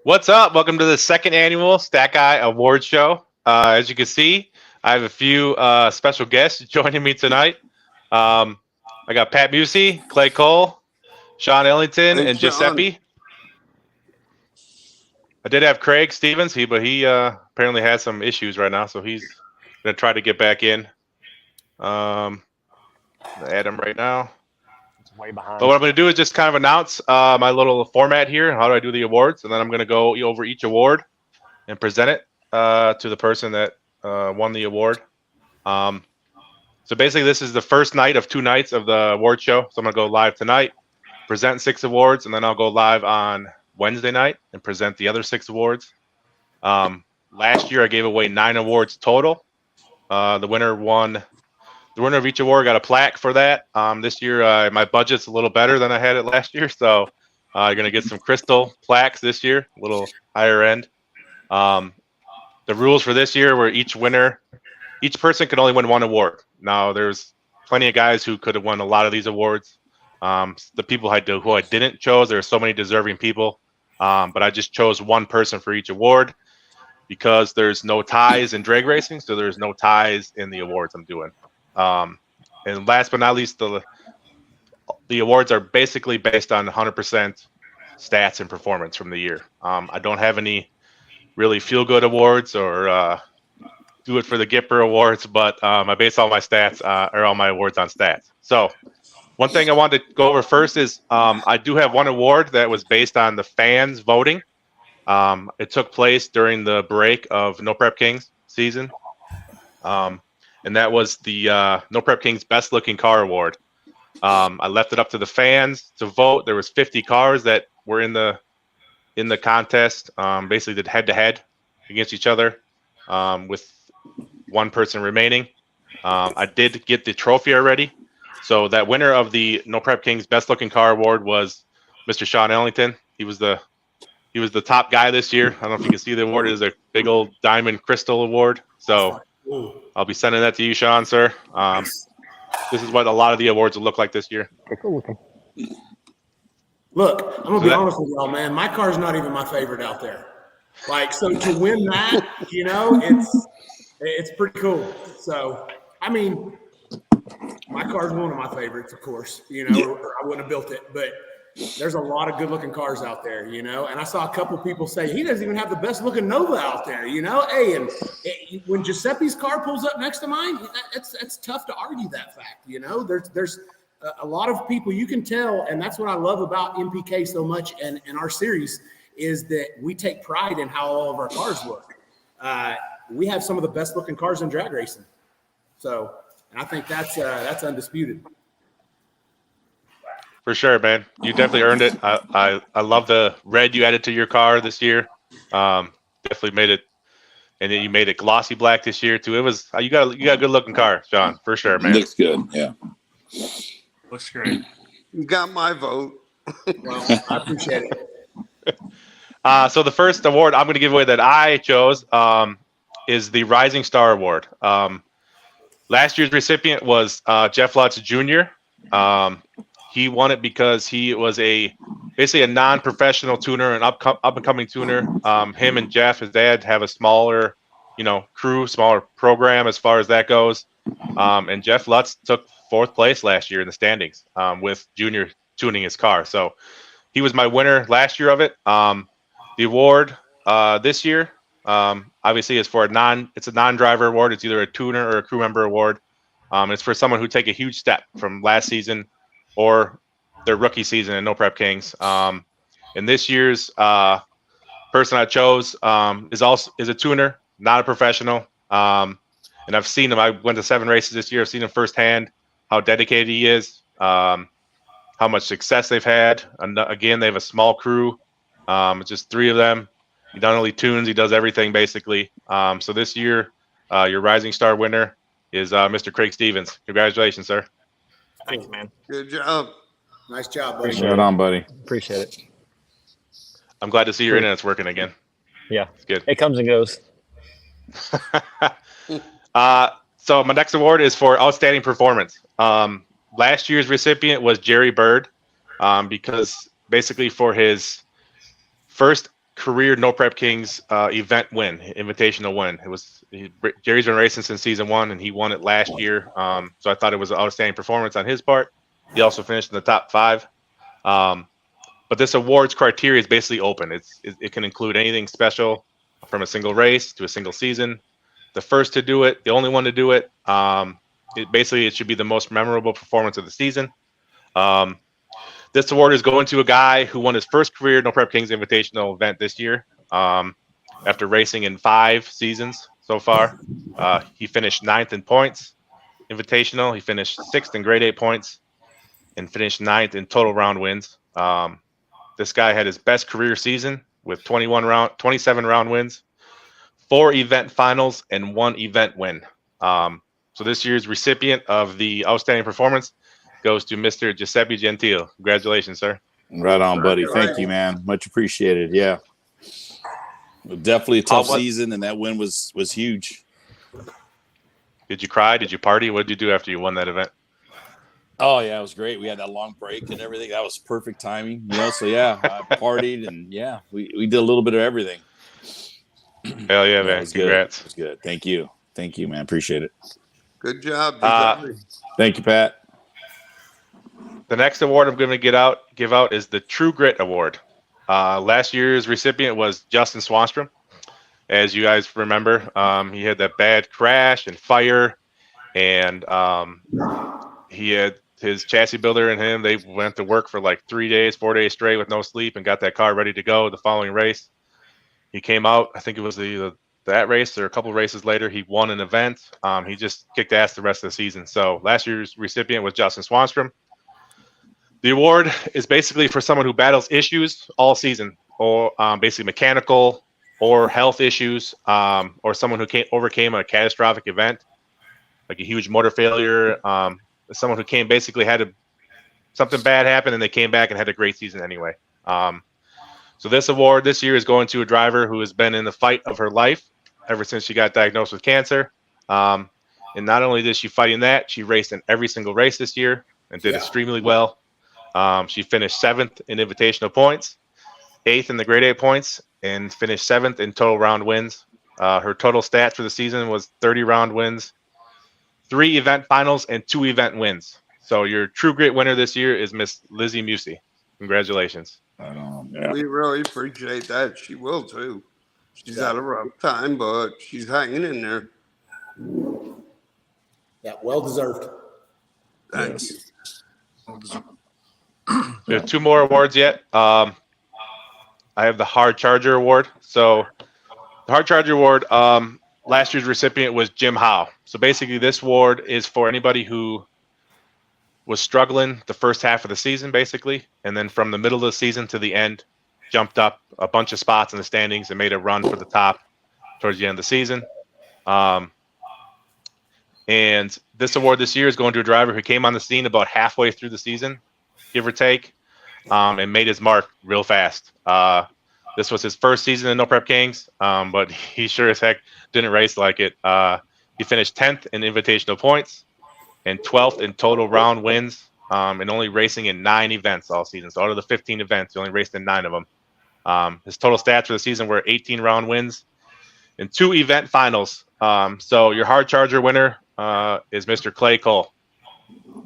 What's up? Welcome to the second annual Stack Eye Award Show. As you can see, I have a few special guests joining me tonight. I got Pat Busey, Clay Cole, Sean Ellington, Hey, and Sean. Giuseppe. I did have Craig Stevens, but he apparently has some issues right now, so he's gonna try to get back in. Add him right now. It's way behind. But what I'm going to do is just kind of announce my little format here. How do I do the awards? And then I'm going to go over each award and present it to the person that won the award. So basically, this is the first night of 2 nights of the award show. So I'm going to go live tonight, present 6 awards, and then I'll go live on Wednesday night and present the other 6 awards. Last year, I gave away 9 awards total. The winner of each award got a plaque for that. This year, my budget's a little better than I had it last year, so you're going to get some crystal plaques this year, a little higher end. The rules for this year were each person could only win 1 award. Now, there's plenty of guys who could have won a lot of these awards. The people who I didn't choose, there are so many deserving people, but I just chose 1 person for each award because there's no ties in drag racing, so there's no ties in the awards I'm doing. And last but not least, the awards are basically based on 100% stats and performance from the year. I don't have any really feel-good awards or do it for the Gipper awards, but I base all my stats or all my awards on stats. So one thing I wanted to go over first is I do have 1 award that was based on the fans voting. It took place during the break of No Prep Kings season. And that was the No Prep Kings Best Looking Car Award. I left it up to the fans to vote. There was 50 cars that were in the contest. Basically did head-to-head against each other with 1 person remaining. I did get the trophy already. So that winner of the No Prep Kings Best Looking Car Award was Mr. Sean Ellington. He was the top guy this year. I don't know if you can see the award. It is a big old diamond crystal award. So I'll be sending that to you, Sean, sir. This is what a lot of the awards will look like this year. Cool looking. Look, I'm gonna be honest with y'all, man. My car's not even my favorite out there. So to win that, it's pretty cool. So I mean, my car's one of my favorites, of course. Or I wouldn't have built it, but there's a lot of good-looking cars out there, and I saw a couple people say he doesn't even have the best-looking Nova out there, Hey, and when Giuseppe's car pulls up next to mine, that's tough to argue that fact, There's a lot of people you can tell, and that's what I love about NPK so much and our series is that we take pride in how all of our cars look. We have some of the best-looking cars in drag racing, so and I think that's undisputed. For sure, man. You definitely earned it. I love the red you added to your car this year. Definitely made it, and then you made it glossy black this year too. It was you got a good looking car, Sean, for sure, man. Looks good, yeah. Looks great. You got my vote. Well, I appreciate it. So the first award I'm going to give away that I chose is the Rising Star Award. Last year's recipient was Jeff Lutz Jr. He won it because he was basically a non-professional tuner, an up-and-coming tuner. Him and Jeff, his dad, have a smaller, crew, smaller program as far as that goes. And Jeff Lutz took 4th place last year in the standings with Junior tuning his car. So he was my winner last year of it. The award this year, obviously, is for it's a non-driver award. It's either a tuner or a crew member award. It's for someone who take a huge step from last season or their rookie season in No Prep Kings. And this year's person I chose is a tuner, not a professional. And I've seen him. I went to 7 races this year. I've seen him firsthand, how dedicated he is, how much success they've had. And again, they have a small crew. It's just 3 of them. He not only tunes, he does everything basically. So this year, your Rising Star winner is Mr. Craig Stevens. Congratulations, sir. Thanks, man. Good job. Nice job, buddy. Right on, buddy. Appreciate it. I'm glad to see your internet's working again. Yeah. It's good. It comes and goes. So my next award is for outstanding performance. Last year's recipient was Jerry Bird because basically for his first career No Prep Kings event win, invitational win. Jerry's been racing since season 1, and he won it last year. So I thought it was an outstanding performance on his part. He also finished in the top 5. But this awards criteria is basically open. It can include anything special from a single race to a single season. The first to do it, the only one to do it. It should be the most memorable performance of the season. This award is going to a guy who won his first career No Prep Kings Invitational event this year. After racing in 5 seasons so far, he finished 9th in points invitational. He finished 6th in grade 8 points, and finished 9th in total round wins. This guy had his best career season with 27 round wins, 4 event finals, and 1 event win. So this year's recipient of the outstanding performance goes to Mr. Giuseppe Gentile. Congratulations, sir. Right on, buddy. Thank you, man. Much appreciated. Yeah. Definitely a tough season, and that win was huge. Did you cry? Did you party? What did you do after you won that event? Oh, yeah, it was great. We had that long break and everything. That was perfect timing. So, yeah, I partied, and, yeah, we did a little bit of everything. Hell yeah, man. Congrats. It was good. Thank you. Thank you, man. Appreciate it. Good job. Thank you, Pat. The next award I'm going to give out is the True Grit Award. Last year's recipient was Justin Swanstrom. As you guys remember, he had that bad crash and fire, and he had his chassis builder and him. They went to work for like 4 days straight with no sleep, and got that car ready to go the following race. He came out, I think it was that race or a couple races later, he won an event. He just kicked ass the rest of the season. So last year's recipient was Justin Swanstrom. The award is basically for someone who battles issues all season, or basically mechanical or health issues, or someone who overcame a catastrophic event, like a huge motor failure. Someone who had something bad happen, and they came back and had a great season anyway. So this award this year is going to a driver who has been in the fight of her life ever since she got diagnosed with cancer. And not only did she fight in that, she raced in every single race this year and did extremely well. She finished 7th in invitational points, 8th in the grade 8 points, and finished 7th in total round wins. Her total stats for the season was 30 round wins, 3 event finals, and 2 event wins. So your True Grit winner this year is Miss Lizzie Musey. Congratulations. Yeah. We really appreciate that. She will too. She's had a rough time, but she's hanging in there. Yeah, well deserved. Thank you. We have 2 more awards yet. I have the Hard Charger Award. So the Hard Charger Award, last year's recipient was Jim Howe. So basically this award is for anybody who was struggling the first half of the season, basically, and then from the middle of the season to the end, jumped up a bunch of spots in the standings and made a run for the top towards the end of the season. And this award this year is going to a driver who came on the scene about halfway through the season, give or take, and made his mark real fast. This was his first season in No Prep Kings, but he sure as heck didn't race like it. He finished 10th in invitational points and 12th in total round wins, and only racing in 9 events all season. So out of the 15 events, he only raced in 9 of them. His total stats for the season were 18 round wins and 2 event finals. So your Hard Charger winner is Mr. Clay Cole.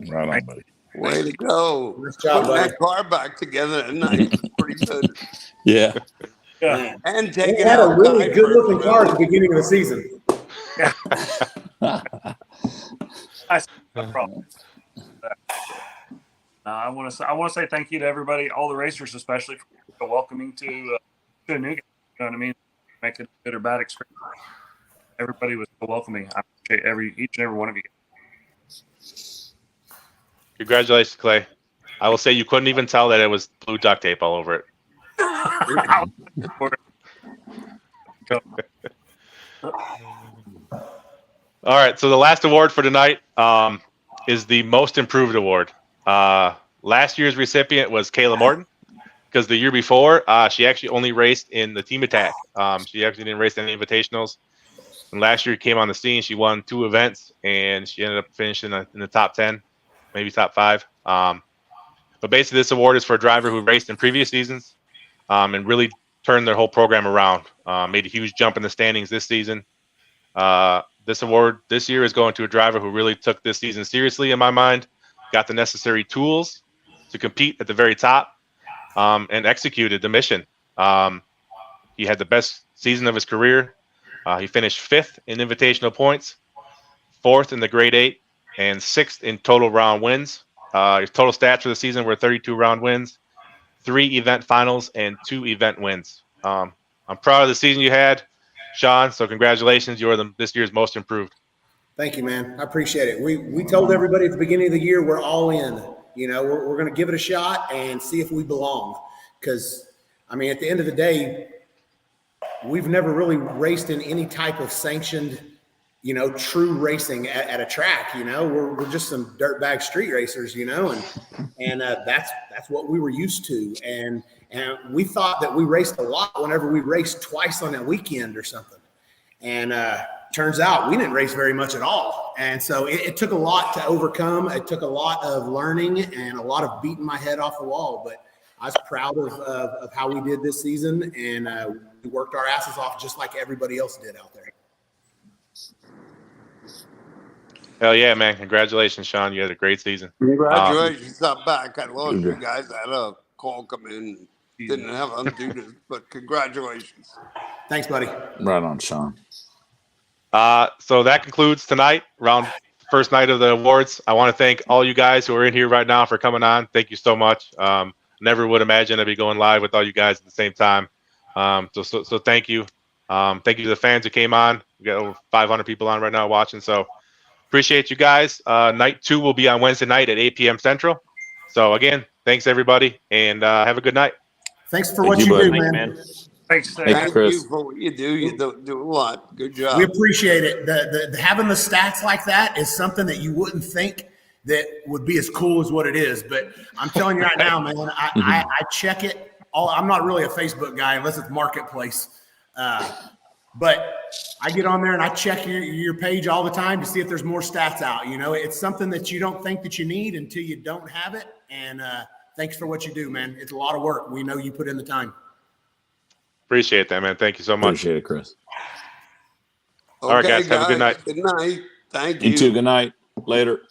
Right on, buddy. Way to go. Nice job, Putting buddy. that car back together at night is pretty good. Yeah. Yeah. And He taking had a out really Guy good looking for- car at the beginning of the season. No problem. I want to say thank you to everybody, all the racers, especially for welcoming to a new guy. You know what I mean? Make it a good or bad experience. Everybody was so welcoming. I appreciate each and every one of you. Congratulations, Clay. I will say you couldn't even tell that it was blue duct tape all over it. All right, so the last award for tonight is the Most Improved Award. Last year's recipient was Kayla Morton, because the year before, she actually only raced in the team attack. She actually didn't race any invitationals. And last year came on the scene, she won 2 events, and she ended up finishing in the top 10, maybe top 5. But basically, this award is for a driver who raced in previous seasons and really turned their whole program around. Made a huge jump in the standings this season. This award this year is going to a driver who really took this season seriously, in my mind, got the necessary tools to compete at the very top, and executed the mission. He had the best season of his career. He finished 5th in invitational points, 4th in the grade 8, and 6th in total round wins. His total stats for the season were 32 round wins, 3 event finals, and 2 event wins. I'm proud of the season you had, Sean. So congratulations. You're this year's most improved. Thank you, man. I appreciate it. We told everybody at the beginning of the year we're all in. You know, we're going to give it a shot and see if we belong. Because, I mean, at the end of the day, we've never really raced in any type of sanctioned, you know, true racing at a track. You know, we're just some dirtbag street racers. You know, and that's what we were used to. And we thought that we raced a lot whenever we raced twice on a weekend or something. And turns out we didn't race very much at all. And so it took a lot to overcome. It took a lot of learning and a lot of beating my head off the wall. But I was proud of how we did this season, and we worked our asses off just like everybody else did out there. Hell yeah, man. Congratulations, Sean. You had a great season. Congratulations. Not back. I lost you guys. I had a call come in. Didn't have undo this, but congratulations. Thanks, buddy. Right on, Sean. So that concludes tonight, first night of the awards. I want to thank all you guys who are in here right now for coming on. Thank you so much. Never would imagine I'd be going live with all you guys at the same time. So thank you. Thank you to the fans who came on. We got over 500 people on right now watching. So appreciate you guys. Night 2 will be on Wednesday night at 8 p.m. Central. So again, thanks everybody, and have a good night. Thanks for what you do, man. Thanks, Thank Chris. you for what you do. You do a lot. Good job. We appreciate it. The having the stats like that is something that you wouldn't think that would be as cool as what it is. But I'm telling you right now, man, I check it. I'm not really a Facebook guy unless it's Marketplace. But I get on there and I check your page all the time to see if there's more stats out. You know, it's something that you don't think that you need until you don't have it. And thanks for what you do, man. It's a lot of work. We know you put in the time. Appreciate that, man. Thank you so much. Appreciate it, Chris. All right, guys. Have a good night. Good night. Thank you. You too. Good night. Later.